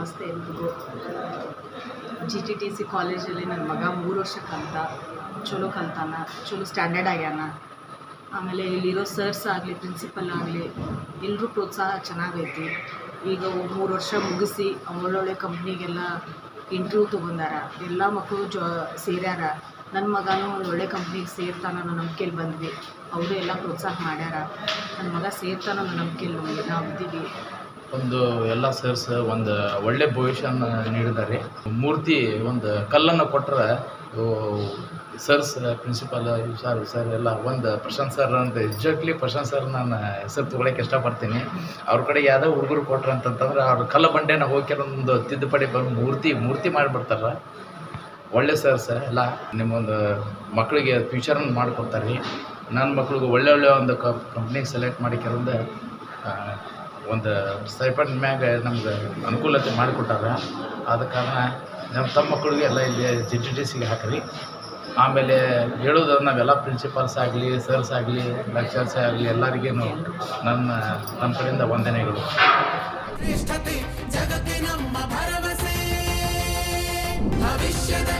ನಮಸ್ತೆ ಎಲ್ರಿಗೂ. GTTC ಕಾಲೇಜಲ್ಲಿ ನನ್ನ ಮಗ 3 ವರ್ಷ ಕಲಿತ, ಚಲೋ ಕಲ್ತಾನ, ಚಲೋ ಸ್ಟ್ಯಾಂಡರ್ಡ್ ಆಗ್ಯಾನ. ಆಮೇಲೆ ಇಲ್ಲಿರೋ ಸರ್ಸ್ ಆಗಲಿ, ಪ್ರಿನ್ಸಿಪಲ್ ಆಗಲಿ, ಎಲ್ಲರೂ ಪ್ರೋತ್ಸಾಹ ಚೆನ್ನಾಗೈತಿ. ಈಗ 3 ವರ್ಷ ಮುಗಿಸಿ ಒಳ್ಳೊಳ್ಳೆ ಕಂಪ್ನಿಗೆಲ್ಲ ಇಂಟರ್ವ್ಯೂ ತೊಗೊಂಡಾರ. ಎಲ್ಲ ಮಕ್ಕಳು ಸೇರ್ಯಾರ. ನನ್ನ ಮಗನೂ ಒಂದು ಒಳ್ಳೆ ಕಂಪ್ನಿಗೆ ಸೇರ್ತಾನ ಅನ್ನೋ ನಂಬಿಕೆಯಲ್ಲಿ ಬಂದ್ವಿ. ಅವರು ಎಲ್ಲ ಪ್ರೋತ್ಸಾಹ ಮಾಡ್ಯಾರ. ನನ್ನ ಮಗ ಸೇರ್ತಾನ ಅನ್ನೋ ನಂಬಿಕೆಯಲ್ಲಿ ನಾವು ಇದ್ದೀವಿ. ಒಂದು ಎಲ್ಲ ಸರ್ಸ್ ಒಂದು ಒಳ್ಳೆ ಭವಿಷ್ಯನ ನೀಡಿದ್ದಾರೆ. ಮೂರ್ತಿ ಒಂದು ಕಲ್ಲನ್ನು ಕೊಟ್ಟರೆ ಸರ್ಸ್, ಪ್ರಿನ್ಸಿಪಲ್, ಸರ್ ಎಲ್ಲ ಒಂದು ಪ್ರಶಾಂತ್ ಸರ್ ಅಂತ ಎಕ್ಸಾಕ್ಟ್ಲಿ ಪ್ರಶಾಂತ್ ಸರ್ ನಾನು ಹೆಸರು ತೊಗೊಳಕ್ಕೆ ಇಷ್ಟಪಡ್ತೀನಿ. ಅವ್ರ ಕಡೆಗೆ ಯಾವುದೋ ಹುಡುಗರು ಕೊಟ್ರು ಅಂತಂತಂದ್ರೆ ಅವ್ರ ಕಲ್ಲ ಬಂಡೆನ ಹೋಗಿ ಒಂದು ತಿದ್ದುಪಡಿ ಬಂದು ಮೂರ್ತಿ ಮಾಡಿಬಿಡ್ತಾರೆ. ಒಳ್ಳೆ ಸರ್ಸ್ ಎಲ್ಲ ನಿಮ್ಮೊಂದು ಮಕ್ಕಳಿಗೆ ಫ್ಯೂಚರನ್ನು ಮಾಡಿಕೊಡ್ತಾರೆ ರೀ. ನನ್ನ ಮಕ್ಳಿಗೆ ಒಳ್ಳೆ ಒಂದು ಕಂಪ್ನಿಗೆ ಸೆಲೆಕ್ಟ್ ಮಾಡಿ ಕೆಲವೊಂದು ಒಂದು ಸ್ಟೈಪಂಡ್ ಮ್ಯಾಗ ನಮ್ಗೆ ಅನುಕೂಲತೆ ಮಾಡಿಕೊಟ್ಟಾರ. ಆದ ಕಾರಣ ತಮ್ಮ ಮಕ್ಕಳಿಗೆ ಎಲ್ಲ ಇಲ್ಲಿ GTTCಗೆ ಹಾಕಿರಿ. ಆಮೇಲೆ ಹೇಳೋದು ನಾವೆಲ್ಲ ಪ್ರಿನ್ಸಿಪಾಲ್ಸ್ ಆಗಲಿ, ಸರ್ಸ್ ಆಗಲಿ, ಲೆಕ್ಚರ್ಸ್ ಆಗಲಿ ಎಲ್ಲರಿಗೂ ನಮ್ಮ ಕಡೆಯಿಂದ ವಂದನೆಗಳು. ಜಗತ್ತಿನ ಭರವಸೆ ಭವಿಷ್ಯದ